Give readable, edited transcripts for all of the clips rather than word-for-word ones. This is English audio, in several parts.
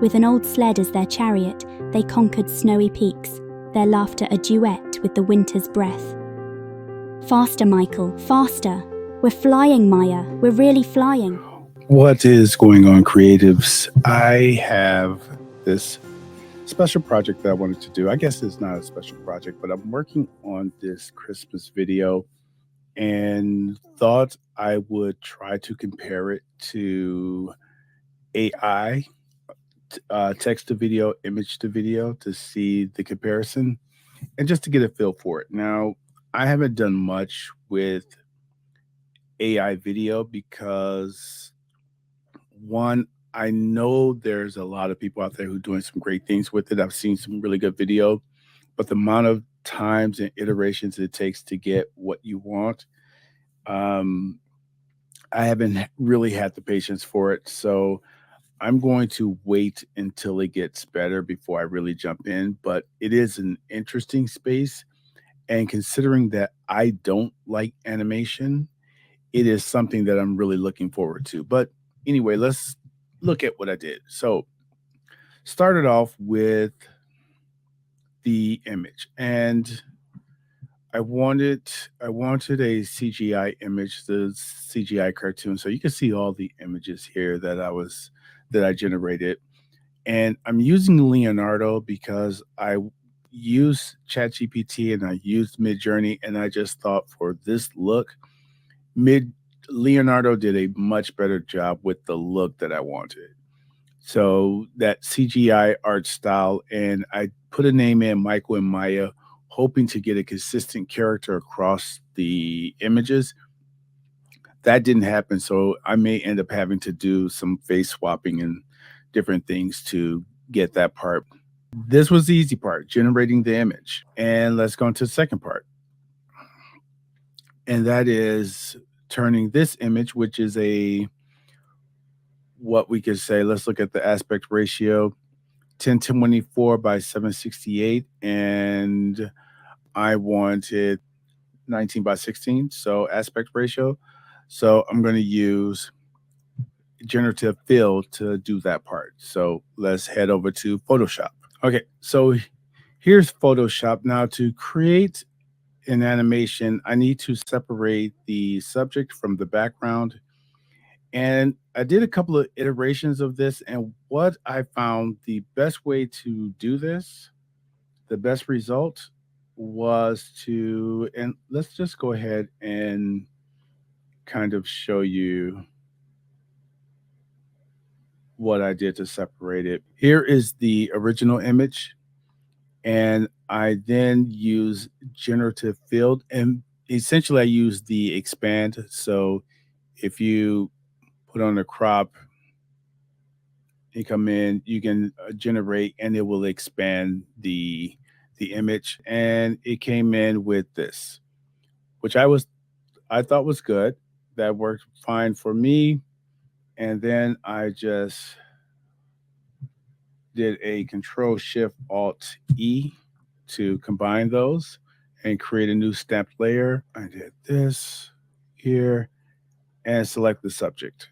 With an old sled as their chariot, they conquered snowy peaks, their laughter a duet with the winter's breath. Faster, Michael, faster. We're flying, Maya. We're really flying. What is going on, creatives? I have this special project that I wanted to do. I guess it's not a special project, but I'm working on this Christmas video and thought I would try to compare it to AI, text to video, image to video, to see the comparison and just to get a feel for it. Now, I haven't done much with AI video because, one, I know there's a lot of people out there who are doing some great things with it. I've seen some really good video, but the amount of times and iterations it takes to get what you want, um, I haven't really had the patience for it. So I'm going to wait until it gets better before I really jump in. But it is an interesting space. And considering that I don't like animation, it is something that I'm really looking forward to. But anyway, let's look at what I did. So started off with the image, and I wanted a CGI image, the CGI cartoon. So you can see all the images here that I generated. And I'm using Leonardo because I use ChatGPT and I used Midjourney, and I just thought for this look, Mid Leonardo did a much better job with the look that I wanted. So that CGI art style, and I put a name in, Michael and Maya, hoping to get a consistent character across the images. That didn't happen, so I may end up having to do some face swapping and different things to get that part. This was the easy part, generating the image. And let's go into the second part. And that is turning this image, which is what we could say, let's look at the aspect ratio, 1024 by 768, and I wanted 19 by 16, so aspect ratio. So I'm going to use generative fill to do that part. So let's head over to Photoshop. Okay, so here's Photoshop. Now, to create an animation, I need to separate the subject from the background. And I did a couple of iterations of this, and what I found the best way to do this, the best result was to, and let's just go ahead and kind of show you what I did to separate it. Here is the original image, and I then use generative fill, and essentially I use the expand. So if you put on a crop, you come in, you can generate, and it will expand the image. And it came in with this, which I thought was good. That worked fine for me. And then I just did a Control Shift Alt E to combine those and create a new stamped layer. I did this here and select the subject.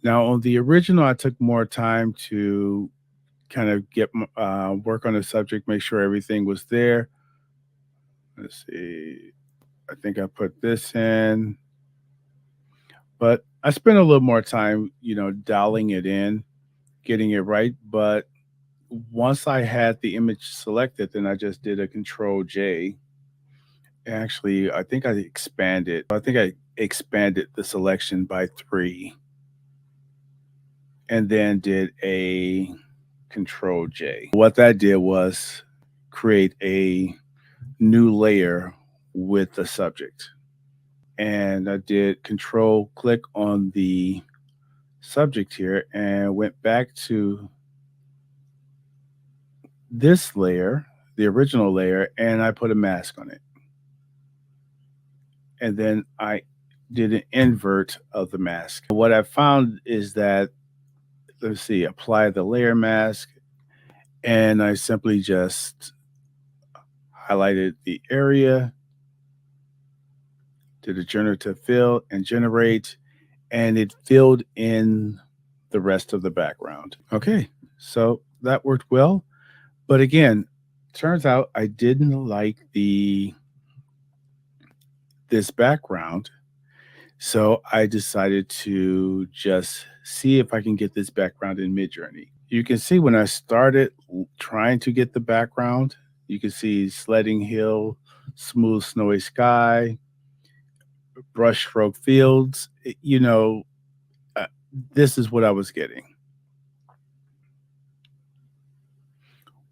Now on the original, I took more time to kind of get work on the subject, make sure everything was there. Let's see. I think I put this in, but I spent a little more time, dialing it in, getting it right. But once I had the image selected, then I just did a Control J. Actually, I think I expanded. I think I expanded the selection by 3, and then did a Control J. What that did was create a new layer with the subject. And I did Control click on the subject here and went back to this layer, the original layer, and I put a mask on it. And then I did an invert of the mask. What I found is that, let's see, apply the layer mask, and I simply just highlighted the area, did a generative fill and generate, and it filled in the rest of the background. Okay, so that worked well. But again, turns out I didn't like this background. So I decided to just see if I can get this background in Midjourney. You can see when I started trying to get the background, you can see sledding hill, smooth snowy sky, brushstroke fields. Uh, this is what I was getting,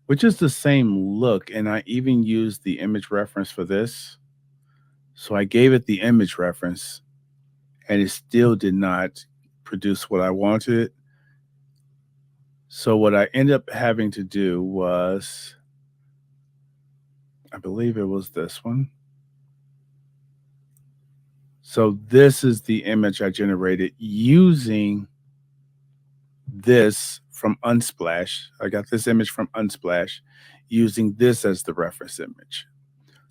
which is the same look. And I even used the image reference for this. So I gave it the image reference and it still did not produce what I wanted. So what I ended up having to do was, I believe it was this one. So this is the image I generated using this from Unsplash. I got this image from Unsplash using this as the reference image.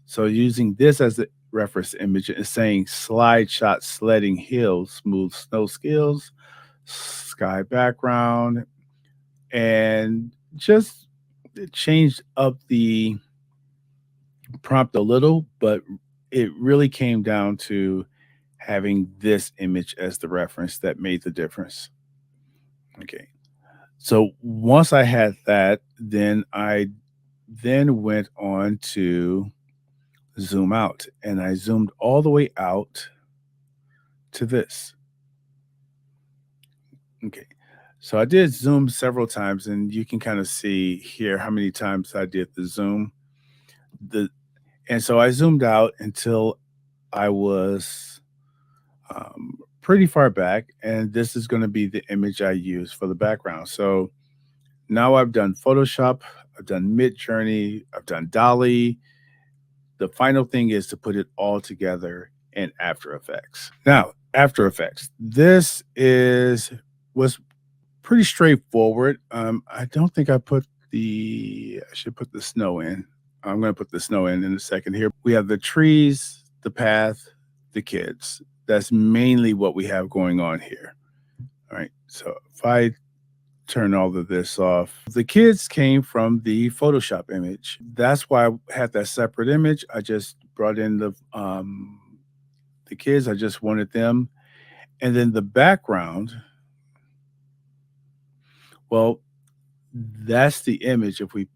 So using this as the reference image is saying slide shot sledding hills, smooth snow skills, sky background, and just changed up the prompt a little, but it really came down to having this image as the reference that made the difference. Okay. So once I had that, then I went on to zoom out, and I zoomed all the way out to this. Okay. So I did zoom several times, and you can kind of see here how many times I did the zoom. And so I zoomed out until I was pretty far back, and this is going to be the image I use for the background. So now I've done Photoshop, I've done Midjourney, I've done Dolly. The final thing is to put it all together in After Effects. Now, After Effects, was pretty straightforward. I don't think I should put the snow in. I'm going to put the snow in a second here. We have the trees, the path, the kids. That's mainly what we have going on here. All right. So if I turn all of this off, the kids came from the Photoshop image. That's why I had that separate image. I just brought in the kids. I just wanted them. And then the background, well, that's the image. If we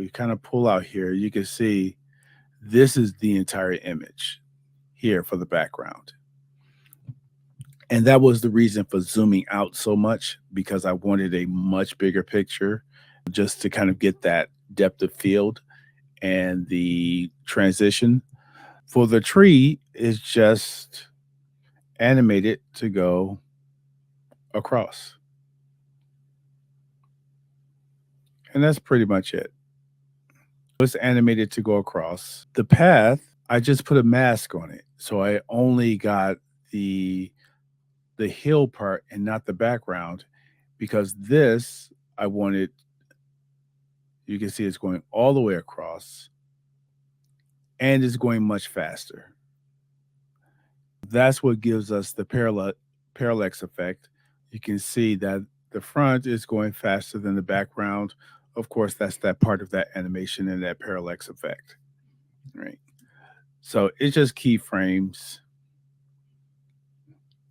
kind of pull out here, you can see this is the entire image here for the background. And that was the reason for zooming out so much, because I wanted a much bigger picture just to kind of get that depth of field and the transition. For the tree, is just animated to go across. And that's pretty much it. It's animated to go across. The path, I just put a mask on it. So I only got the hill part and not the background, because this I wanted, you can see it's going all the way across and it's going much faster. That's what gives us the parallax effect. You can see that the front is going faster than the background. Of course, that's that part of that animation and that parallax effect, right? So it's just keyframes.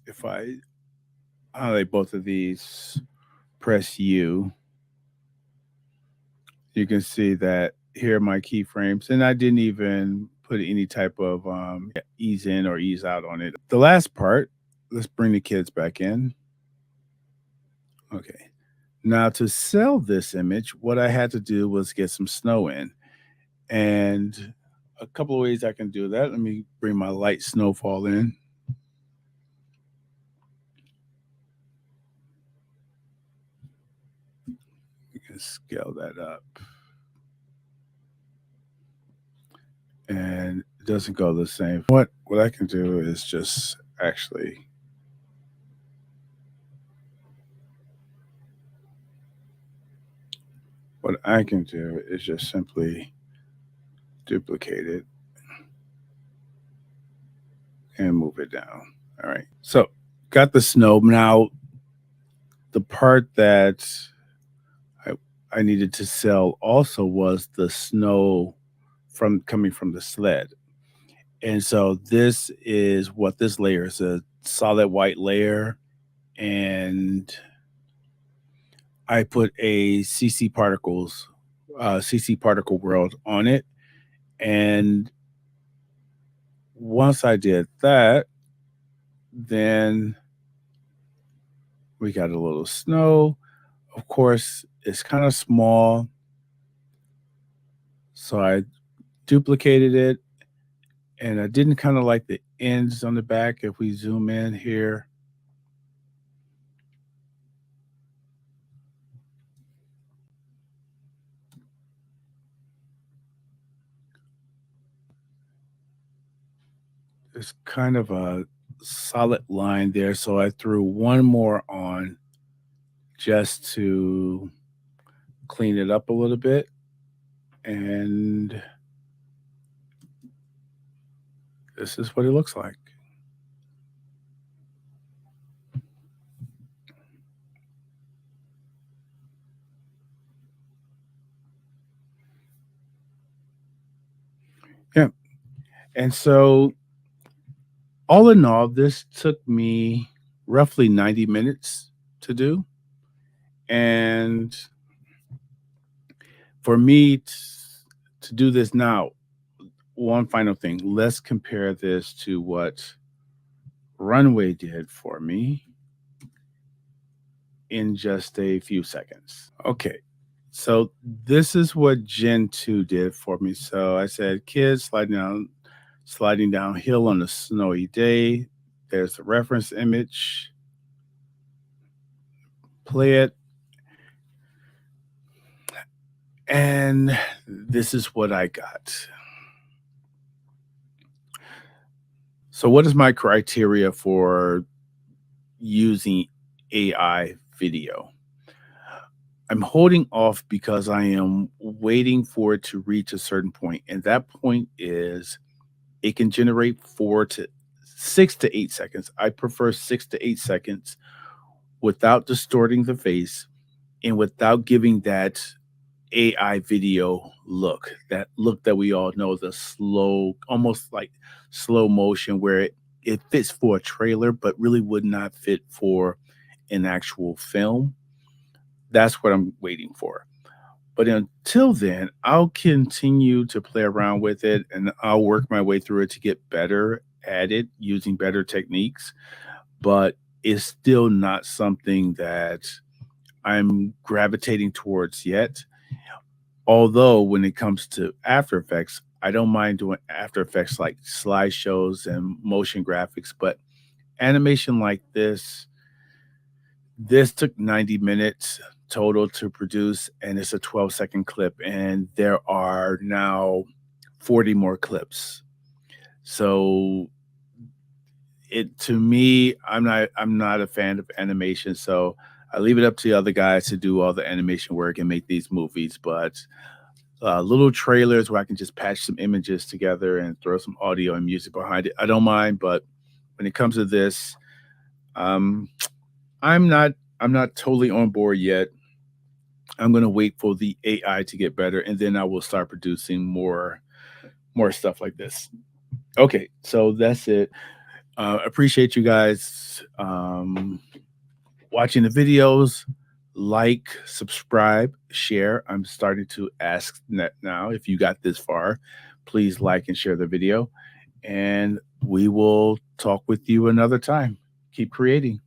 If I highlight both of these, press U, you can see that here are my keyframes, and I didn't even put any type of ease in or ease out on it. The last part, let's bring the kids back in. Okay. Now to sell this image, what I had to do was get some snow in. And a couple of ways I can do that. Let me bring my light snowfall in. You can scale that up. And it doesn't go the same. What I can do is just actually simply duplicate it and move it down. All right. So got the snow. Now The part that I, I needed to sell also was the snow from coming from the sled. And so this is what this layer is, a solid white layer. And I put a CC particle world on it. And once I did that, then we got a little snow. Of course, it's kind of small. So I duplicated it, and I didn't kind of like the ends on the back. If we zoom in here, there's kind of a solid line there. So I threw one more on just to clean it up a little bit. And this is what it looks like. Yeah. And so, all in all, this took me roughly 90 minutes to do. And for me to do this now, one final thing, let's compare this to what Runway did for me in just a few seconds. Okay. So this is what Gen 2 did for me. So I said, kids sliding downhill on a snowy day. There's the reference image. Play it. And this is what I got. So what is my criteria for using AI video? I'm holding off because I am waiting for it to reach a certain point. And that point is it can generate 6 to 8 seconds. I prefer 6 to 8 seconds without distorting the face and without giving that AI video look, that look that we all know, the slow, almost like slow motion where it fits for a trailer, but really would not fit for an actual film. That's what I'm waiting for. But until then, I'll continue to play around with it and I'll work my way through it to get better at it using better techniques. But it's still not something that I'm gravitating towards yet. Although, when it comes to After Effects, I don't mind doing After Effects like slideshows and motion graphics, but animation like this took 90 minutes total to produce, and it's a 12-second clip, and there are now 40 more clips. So to me, I'm not a fan of animation, so I leave it up to the other guys to do all the animation work and make these movies. But little trailers where I can just patch some images together and throw some audio and music behind it, I don't mind. But when it comes to this, um, I'm not totally on board yet. I'm gonna wait for the AI to get better, and then I will start producing more stuff like this. Okay, so that's it. Appreciate you guys watching the videos. Like, subscribe, share. I'm starting to ask that now. If you got this far, please like and share the video, and we will talk with you another time. Keep creating.